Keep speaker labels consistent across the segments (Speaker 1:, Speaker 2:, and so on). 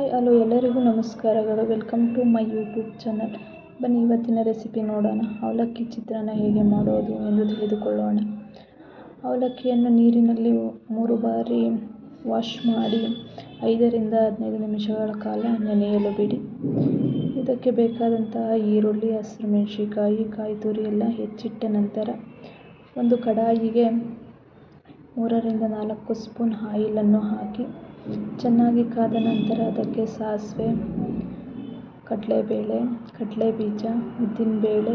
Speaker 1: Hi hello ಎಲ್ಲರಿಗೂ ನಮಸ್ಕಾರಗಳು. Welcome to my YouTube channel. ಬನ್ನಿ ಇವತ್ತಿನ ರೆಸಿಪಿ ನೋಡೋಣ. ಅವಲಕ್ಕಿ ಚಿತ್ರಾನ್ನ ಹೇಗೆ ಮಾಡೋದು ಎಂದು ತಿಳಿದುಕೊಳ್ಳೋಣ. ಅವಲಕ್ಕಿಯನ್ನು ನೀರಿನಲ್ಲಿ 3 ಬಾರಿ ವಾಶ್ ಮಾಡಿ 5 ರಿಂದ 15 ನಿಮಿಷಗಳ ಕಾಲ ನೆನೆಯಲು ಬಿಡಿ. ಇದಕ್ಕೆ ಬೇಕಾದಂತಹ ಈರುಳ್ಳಿ, ಹಸಿರುಮೆಣಸಿನಕಾಯಿ, ಕಾಯಿ ತುರಿ ಎಲ್ಲ ಹೆಚ್ಚಿಟ್ಟ ನಂತರ ಒಂದು ಕಡಾಯಿಗೆ 3 ರಿಂದ 4 ಸ್ಪೂನ್ ಆಯಿಲನ್ನು ಹಾಕಿ ಚೆನ್ನಾಗಿ ಕಾದ ನಂತರ ಅದಕ್ಕೆ ಸಾಸಿವೆ, ಕಡಲೆಬೇಳೆ, ಕಡಲೆಬೀಜ, ಉದ್ದಿನಬೇಳೆ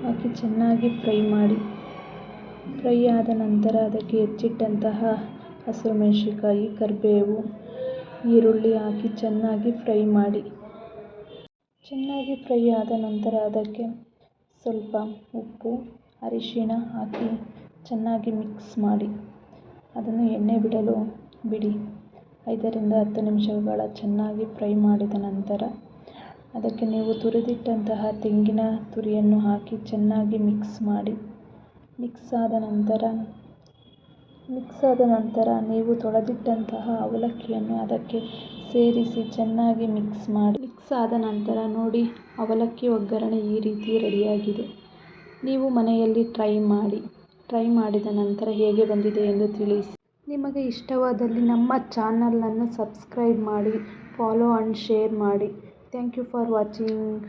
Speaker 1: ಹಾಕಿ ಚೆನ್ನಾಗಿ ಫ್ರೈ ಮಾಡಿ. ಫ್ರೈ ಆದ ನಂತರ ಅದಕ್ಕೆ ಹೆಚ್ಚಿಟ್ಟಂತಹ ಹಸಿರುಮೆಣಸಿನಕಾಯಿ, ಕರಿಬೇವು, ಈರುಳ್ಳಿ ಹಾಕಿ ಚೆನ್ನಾಗಿ ಫ್ರೈ ಮಾಡಿ. ಚೆನ್ನಾಗಿ ಫ್ರೈ ಆದ ನಂತರ ಅದಕ್ಕೆ ಸ್ವಲ್ಪ ಉಪ್ಪು, ಅರಿಶಿಣ ಹಾಕಿ ಚೆನ್ನಾಗಿ ಮಿಕ್ಸ್ ಮಾಡಿ ಅದನ್ನು ಎಣ್ಣೆ ಬಿಡಲು ಬಿಡಿ. 5 ರಿಂದ 10 ನಿಮಿಷಗಳ ಚೆನ್ನಾಗಿ ಫ್ರೈ ಮಾಡಿದ ನಂತರ ಅದಕ್ಕೆ ನೀವು ತುರಿದಿಟ್ಟಂತಹ ತೆಂಗಿನ ತುರಿಯನ್ನು ಹಾಕಿ ಚೆನ್ನಾಗಿ ಮಿಕ್ಸ್ ಮಾಡಿ. ಮಿಕ್ಸ್ ಆದ ನಂತರ ನೀವು ತೊಳೆದಿಟ್ಟಂತಹ ಅವಲಕ್ಕಿಯನ್ನು ಅದಕ್ಕೆ ಸೇರಿಸಿ ಚೆನ್ನಾಗಿ ಮಿಕ್ಸ್ ಮಾಡಿ. ಮಿಕ್ಸ್ ಆದ ನಂತರ ನೋಡಿ, ಅವಲಕ್ಕಿ ಒಗ್ಗರಣೆ ಈ ರೀತಿ ರೆಡಿಯಾಗಿದೆ. ನೀವು ಮನೆಯಲ್ಲಿ ಟ್ರೈ ಮಾಡಿದ ನಂತರ ಹೇಗೆ ಬಂದಿದೆ ಎಂದು ತಿಳಿಸಿ. ನಿಮಗೆ ಇಷ್ಟವಾದಲ್ಲಿ ನಮ್ಮ ಚಾನಲನ್ನು ಸಬ್ಸ್ಕ್ರೈಬ್ ಮಾಡಿ, ಫಾಲೋ ಆ್ಯಂಡ್ ಶೇರ್ ಮಾಡಿ. Thank you for watching.